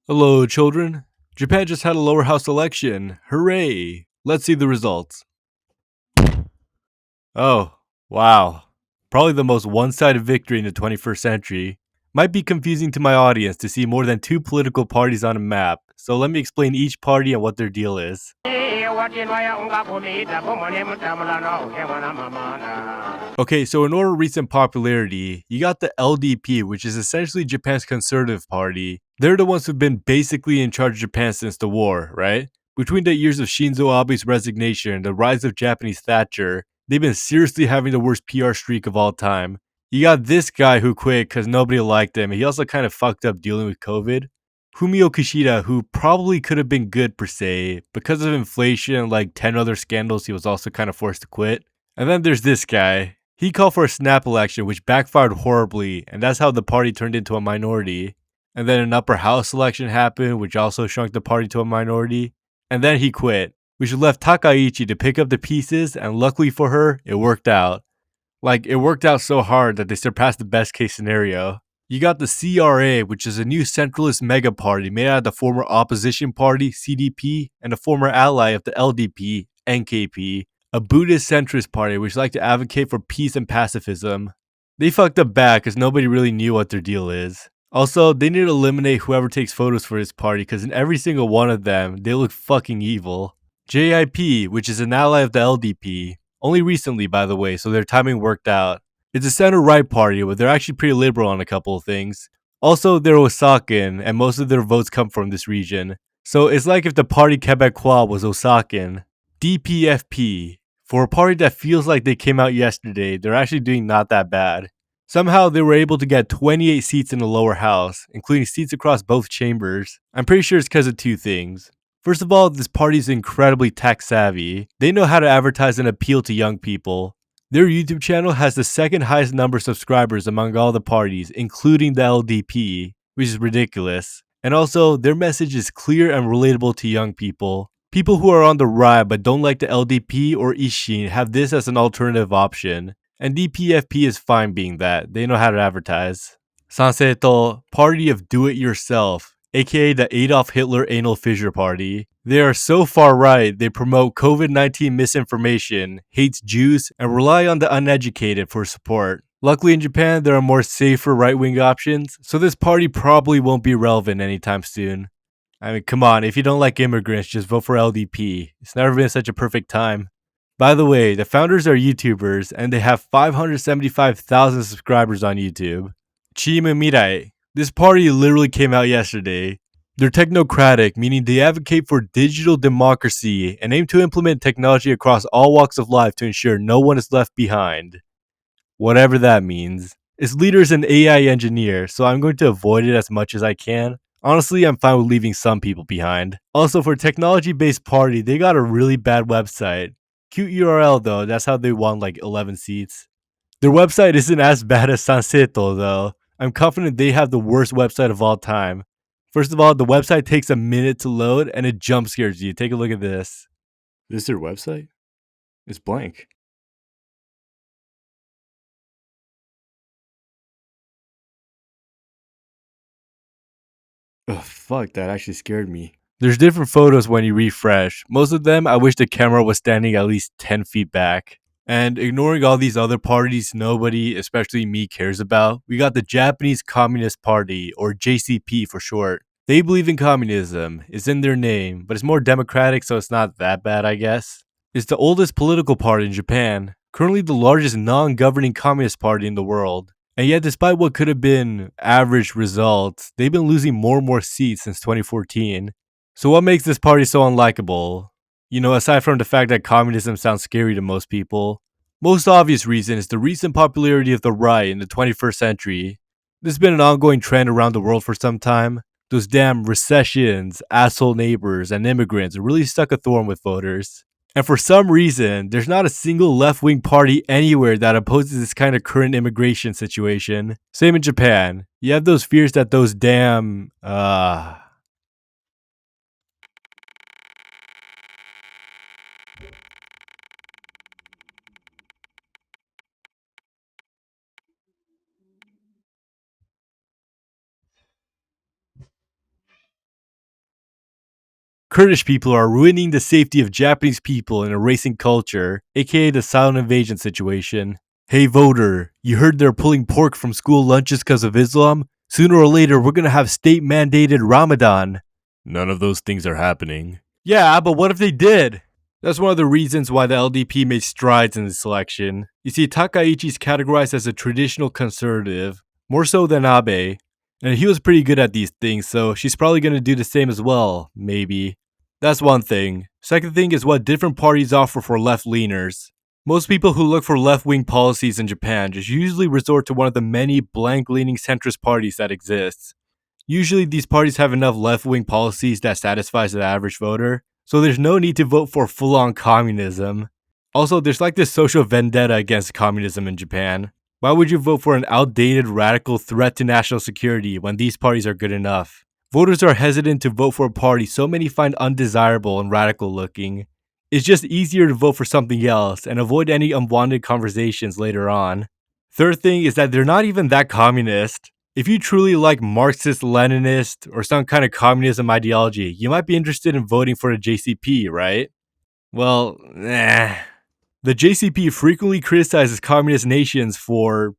Hello, children. Japan just had a lower house election. Hooray! Let's see the results. Oh, wow. Probably the most one sided victory in the 21st century. Might be confusing to my audience to see more than two political parties on a map, so let me explain each party and what their deal is. Okay, so in order of recent popularity, you got the LDP, which is essentially Japan's conservative party. They're the ones who've been basically in charge of Japan since the war, right? Between the years of Shinzo Abe's resignation and the rise of Japanese Thatcher, they've been seriously having the worst PR streak of all time. You got this guy who quit because nobody liked him. He also kind of fucked up dealing with COVID. Fumio Kishida, who probably could have been good per se, because of inflation and like 10 other scandals, he was also kind of forced to quit. And then there's this guy. He called for a snap election, which backfired horribly, and that's how the party turned into a minority. And then an upper house election happened, which also shrunk the party to a minority. And then he quit, which left Takaichi to pick up the pieces, and luckily for her, it worked out. Like, it worked out so hard that they surpassed the best case scenario. You got the CRA, which is a new centralist mega party made out of the former opposition party, CDP, and a former ally of the LDP, NKP, a Buddhist centrist party which like to advocate for peace and pacifism. They fucked up bad because nobody really knew what their deal is. Also, they need to eliminate whoever takes photos for this party because in every single one of them, they look fucking evil. JIP, which is an ally of the LDP, only recently by the way, so their timing worked out. It's a center-right party, but they're actually pretty liberal on a couple of things. Also, they're Osakan, and most of their votes come from this region. So it's like if the Parti Québécois was Osakan. DPFP. For a party that feels like they came out yesterday, they're actually doing not that bad. Somehow they were able to get 28 seats in the lower house, including seats across both chambers. I'm pretty sure it's because of two things. First of all, this party is incredibly tech savvy. They know how to advertise and appeal to young people. Their YouTube channel has the second highest number of subscribers among all the parties, including the LDP, which is ridiculous. And also, their message is clear and relatable to young people. People who are on the ride but don't like the LDP or Ishin have this as an alternative option. And DPFP is fine being that. They know how to advertise. Sanseto, Party of Do It Yourself, aka the Adolf Hitler Anal Fissure Party. They are so far right, they promote COVID 19 misinformation, hates Jews, and rely on the uneducated for support. Luckily in Japan, there are more safer right wing options, so this party probably won't be relevant anytime soon. I mean, come on, if you don't like immigrants, just vote for LDP. It's never been such a perfect time. By the way, the founders are YouTubers, and they have 575,000 subscribers on YouTube. Chima Mirai. This party literally came out yesterday. They're technocratic, meaning they advocate for digital democracy and aim to implement technology across all walks of life to ensure no one is left behind. Whatever that means. Its leader is an AI engineer, so I'm going to avoid it as much as I can. Honestly, I'm fine with leaving some people behind. Also, for a technology based party, they got a really bad website. Cute URL though, that's how they won like 11 seats. Their website isn't as bad as Sanseto though. I'm confident they have the worst website of all time. First of all, the website takes a minute to load and it jump scares you. Take a look at this. This is their website? It's blank. Oh, fuck, that actually scared me. There's different photos when you refresh. Most of them, I wish the camera was standing at least 10 feet back. And ignoring all these other parties nobody, especially me, cares about, we got the Japanese Communist Party, or JCP for short. They believe in communism, it's in their name, but it's more democratic, so it's not that bad, I guess. It's the oldest political party in Japan, currently the largest non governing communist party in the world. And yet, despite what could have been average results, they've been losing more and more seats since 2014. So, what makes this party so unlikable? You know, aside from the fact that communism sounds scary to most people, most obvious reason is the recent popularity of the right in the 21st century. This has been an ongoing trend around the world for some time. Those damn recessions, asshole neighbors, and immigrants really stuck a thorn with voters. And for some reason, there's not a single left wing party anywhere that opposes this kind of current immigration situation. Same in Japan. You have those fears that those damn, Kurdish people are ruining the safety of Japanese people and erasing culture, aka the silent invasion situation. Hey voter, you heard they're pulling pork from school lunches because of Islam? Sooner or later, we're gonna have state mandated Ramadan. None of those things are happening. Yeah, but what if they did? That's one of the reasons why the LDP made strides in this election. You see, Takaichi is categorized as a traditional conservative, more so than Abe, and he was pretty good at these things, so she's probably gonna do the same as well, maybe. That's one thing. Second thing is what different parties offer for left-leaners. Most people who look for left-wing policies in Japan just usually resort to one of the many blank-leaning centrist parties that exists. Usually these parties have enough left-wing policies that satisfies the average voter, so there's no need to vote for full-on communism. Also, there's like this social vendetta against communism in Japan. Why would you vote for an outdated radical threat to national security when these parties are good enough? Voters are hesitant to vote for a party so many find undesirable and radical looking. It's just easier to vote for something else and avoid any unwanted conversations later on. Third thing is that they're not even that communist. If you truly like Marxist, Leninist, or some kind of communism ideology, you might be interested in voting for the JCP, right? Well, The JCP frequently criticizes communist nations for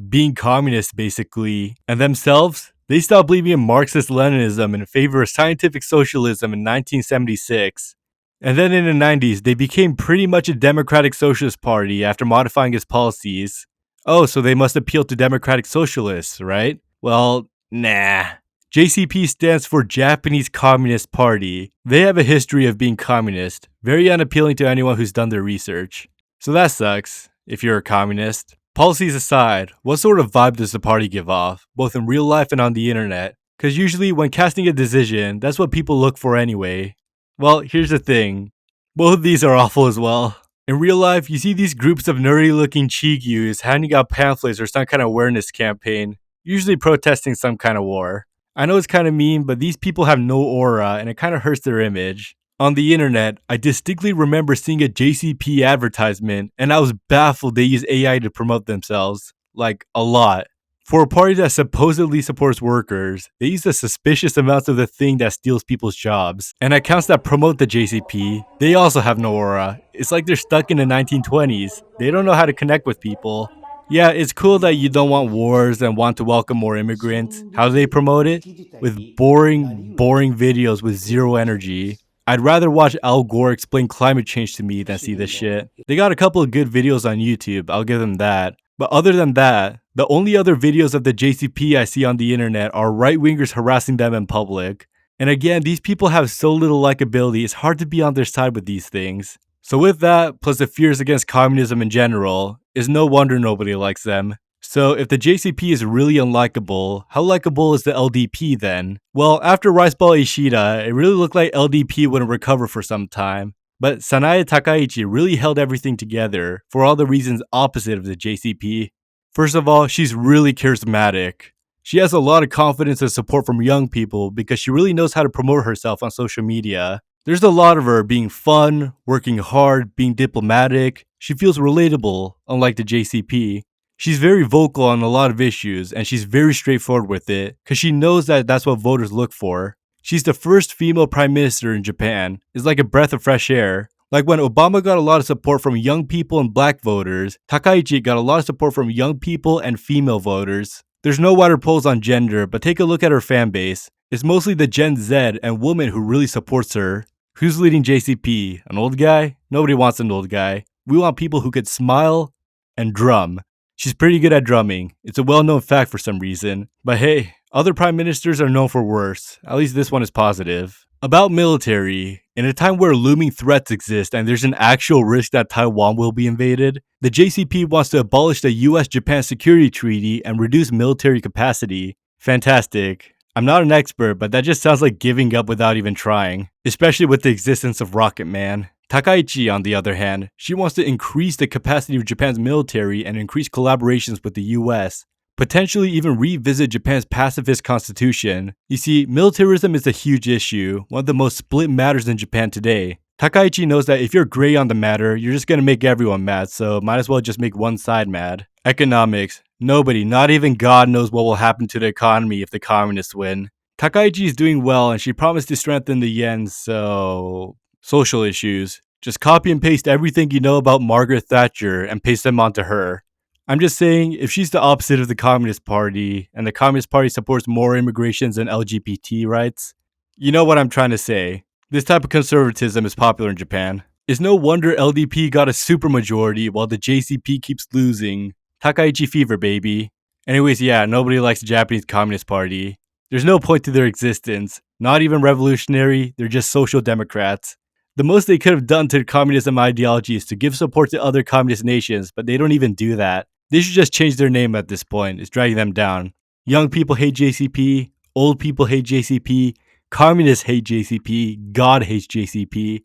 being communist, basically, and themselves, they stopped believing in Marxist Leninism in favor of scientific socialism in 1976. And then in the 90s, they became pretty much a democratic socialist party after modifying its policies. Oh, so they must appeal to democratic socialists, right? Well, nah. JCP stands for Japanese Communist Party. They have a history of being communist, very unappealing to anyone who's done their research. So that sucks, if you're a communist. Policies aside, what sort of vibe does the party give off, both in real life and on the internet? Because usually when casting a decision, that's what people look for anyway. Well, here's the thing. Both of these are awful as well. In real life, you see these groups of nerdy-looking chigyus handing out pamphlets or some kind of awareness campaign, usually protesting some kind of war. I know it's kind of mean, but these people have no aura and it kind of hurts their image. On the internet, I distinctly remember seeing a JCP advertisement and I was baffled they use AI to promote themselves. Like, a lot. For a party that supposedly supports workers, they use the suspicious amounts of the thing that steals people's jobs. And accounts that promote the JCP, they also have no aura. It's like they're stuck in the 1920s. They don't know how to connect with people. Yeah, it's cool that you don't want wars and want to welcome more immigrants. How do they promote it? With boring videos with zero energy. I'd rather watch Al Gore explain climate change to me than see this shit. They got a couple of good videos on YouTube, I'll give them that. But other than that, the only other videos of the JCP I see on the internet are right-wingers harassing them in public. And again, these people have so little likability, it's hard to be on their side with these things. So with that, plus the fears against communism in general, it's no wonder nobody likes them. So if the JCP is really unlikable, how likable is the LDP then? Well, after Riceball Ishida, it really looked like LDP wouldn't recover for some time. But Sanae Takaichi really held everything together for all the reasons opposite of the JCP. First of all, she's really charismatic. She has a lot of confidence and support from young people because she really knows how to promote herself on social media. There's a lot of her being fun, working hard, being diplomatic. She feels relatable, unlike the JCP. She's very vocal on a lot of issues and she's very straightforward with it because she knows that that's what voters look for. She's the first female prime minister in Japan. It's like a breath of fresh air. Like when Obama got a lot of support from young people and black voters, Takaichi got a lot of support from young people and female voters. There's no wider polls on gender, but take a look at her fan base. It's mostly the Gen Z and women who really supports her. Who's leading JCP? An old guy? Nobody wants an old guy. We want people who could smile and drum. She's pretty good at drumming. It's a well-known fact for some reason. But hey, other prime ministers are known for worse. At least this one is positive. About military, in a time where looming threats exist and there's an actual risk that Taiwan will be invaded, the JCP wants to abolish the US-Japan Security Treaty and reduce military capacity. Fantastic. I'm not an expert, but that just sounds like giving up without even trying, especially with the existence of Rocket Man. Takaichi, on the other hand, she wants to increase the capacity of Japan's military and increase collaborations with the US, potentially even revisit Japan's pacifist constitution. You see, militarism is a huge issue, one of the most split matters in Japan today. Takaichi knows that if you're gray on the matter, you're just gonna make everyone mad, so might as well just make one side mad. Economics. Nobody, not even God, knows what will happen to the economy if the communists win. Takaichi is doing well and she promised to strengthen the yen, so social issues. Just copy and paste everything you know about Margaret Thatcher and paste them onto her. I'm just saying, if she's the opposite of the Communist Party and the Communist Party supports more immigrations and LGBT rights, you know what I'm trying to say. This type of conservatism is popular in Japan. It's no wonder LDP got a supermajority while the JCP keeps losing. Takaichi fever, baby. Anyways, yeah, nobody likes the Japanese Communist Party. There's no point to their existence. Not even revolutionary, they're just social democrats. The most they could have done to communism ideology is to give support to other communist nations, but they don't even do that. They should just change their name at this point. It's dragging them down. Young people hate JCP, old people hate JCP, communists hate JCP, God hates JCP.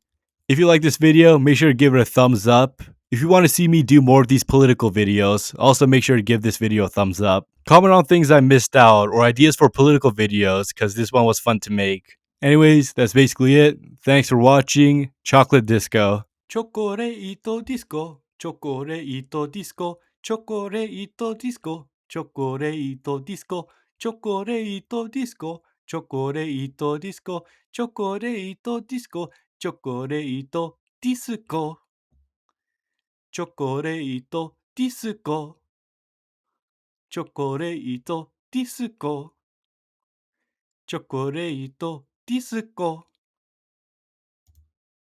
If you like this video, make sure to give it a thumbs up. If you want to see me do more of these political videos, also make sure to give this video a thumbs up. Comment on things I missed out or ideas for political videos, because this one was fun to make. Anyways, that's basically it. Thanks for watching. Chocolate Disco. Chocolate Disco. Chocolate Disco. Chocolate Disco. Chocolate Disco. Chocolate Disco. Chocolate Disco. Chocolate Disco. Chocolate Disco. Chocolate Disco. Chocolate Disco. Chocolate Disco.